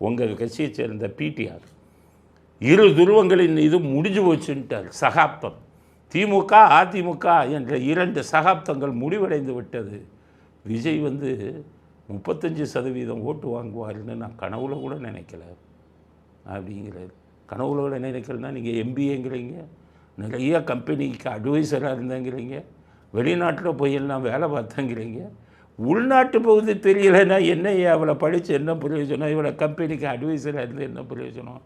உங்கள் கட்சியை சேர்ந்த பிடிஆர் இரு துருவங்களின் இது முடிஞ்சு போச்சுன்ட்டார். சகாப்தம் திமுக அதிமுக என்ற 2 சகாப்தங்கள் முடிவடைந்து விட்டது. விஜய் 35% ஓட்டு வாங்குவார்னு நான் கனவுல கூட நினைக்கல அப்படிங்கிறார். கனவுல கூட நினைக்கலன்னா நீங்கள் எம்பிஏங்கிறீங்க, நிறைய கம்பெனிக்கு அட்வைசராக இருந்தேங்கிறீங்க, வெளிநாட்டில் போய் எல்லாம் வேலை பார்த்தேங்கிறீங்க, உள்நாட்டு பகுதி தெரியலைன்னா என்ன அவளை படித்து என்ன பிரயோஜனம், இவளை கம்பெனிக்கு அட்வைசராக இருந்து என்ன பிரயோஜனம்?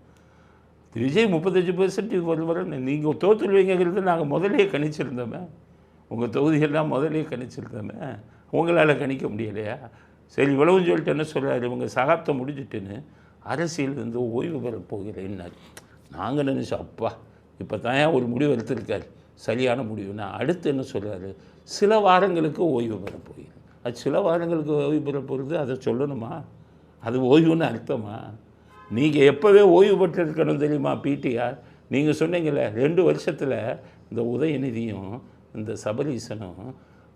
விஜய் 35% வருவார். நீங்கள் தோற்றுருவீங்கிறது நாங்கள் முதலே கணிச்சிருந்தோமே, உங்கள் தொகுதியெல்லாம் முதலே கணிச்சிருந்தோமே, உங்களால் கணிக்க முடியலையா? சரி இவ்வளவும் சொல்லிட்டு என்ன சொல்கிறாரு, இவங்க சகாப்தம் முடிஞ்சிட்டுன்னு அரசியலிருந்து ஓய்வு பெற போகிறேன்னாரு. நாங்கள் நினச்சோம் அப்பா இப்போ தான் ஒரு முடிவு எடுத்திருக்காரு, சரியான முடிவுனா. அடுத்து என்ன சொல்கிறாரு, சில வாரங்களுக்கு ஓய்வு பெற போகிறேன். அது சில வாரங்களுக்கு ஓய்வு பெற போகிறது, அதை சொல்லணுமா? அது ஓய்வுன்னு அர்த்தமா? நீங்கள் எப்போவே ஓய்வு பெற்றிருக்கணும் தெரியுமா பிடிஆர்? நீங்கள் சொன்னீங்களே 2 வருஷத்தில் இந்த உதயநிதியும் இந்த சபரீசனும்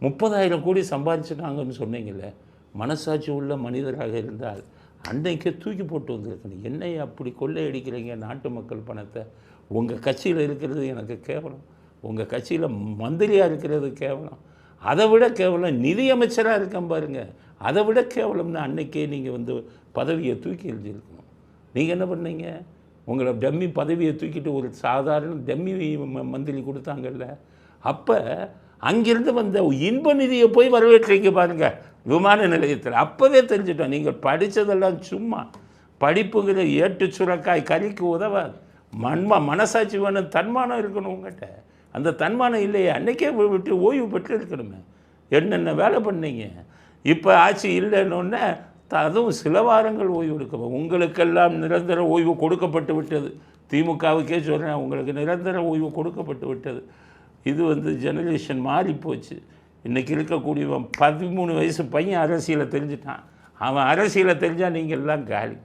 30,000 கோடி சம்பாதிச்சிட்டாங்கன்னு சொன்னீங்களே. மனசாட்சி உள்ள மனிதராக இருந்தால் அன்னைக்கே தூக்கி போட்டு வந்திருக்கணும். என்னை அப்படி கொள்ளையடிக்கிறீங்க நாட்டு மக்கள் பணத்தை? உங்கள் கட்சியில் இருக்கிறது எனக்கு கேவலம், உங்கள் கட்சியில் மந்திரியாக இருக்கிறது கேவலம், அதை விட கேவலம் நிதியமைச்சராக இருக்கேன் பாருங்கள், அதை விட கேவலம்னு அன்னைக்கே நீங்கள் பதவியை தூக்கி எழுதியிருக்கணும். நீங்கள் என்ன பண்ணீங்க? உங்களை டம்மி பதவியை தூக்கிட்டு ஒரு சாதாரண டம்மி மந்திரி கொடுத்தாங்கல்ல, அப்போ அங்கிருந்து வந்த இன்ப நிதியை போய் வரவேற்றீங்க பாருங்கள் விமான நிலையத்தில். அப்போவே தெரிஞ்சிட்டோம் நீங்கள் படித்ததெல்லாம் சும்மா. படிப்புங்கிற ஏட்டு சுரக்காய் கறிக்கு உதவாது. மனசாட்சி வேணும், தன்மானம் இருக்கணும் உங்கள்கிட்ட. அந்த தன்மானம் இல்லையே, அன்றைக்கே விட்டு ஓய்வு பெற்று இருக்கணுமே. என்னென்ன வேலை பண்ணீங்க? இப்போ ஆட்சி இல்லைன்னொன்னே அதுவும் சில வாரங்கள் ஓய்வு எடுக்க. உங்களுக்கெல்லாம் நிரந்தர ஓய்வு கொடுக்கப்பட்டு விட்டது. திமுகவுக்கே சொல்கிறேன், உங்களுக்கு நிரந்தர ஓய்வு கொடுக்கப்பட்டு விட்டது. இது ஜெனரேஷன் மாறி போச்சு. இன்றைக்கி இருக்கக்கூடியவன் 13 வயசு பையன் அரசியலை தெரிஞ்சிட்டான். அவன் அரசியலை தெரிஞ்சால் நீங்கள் எல்லாம் காலி.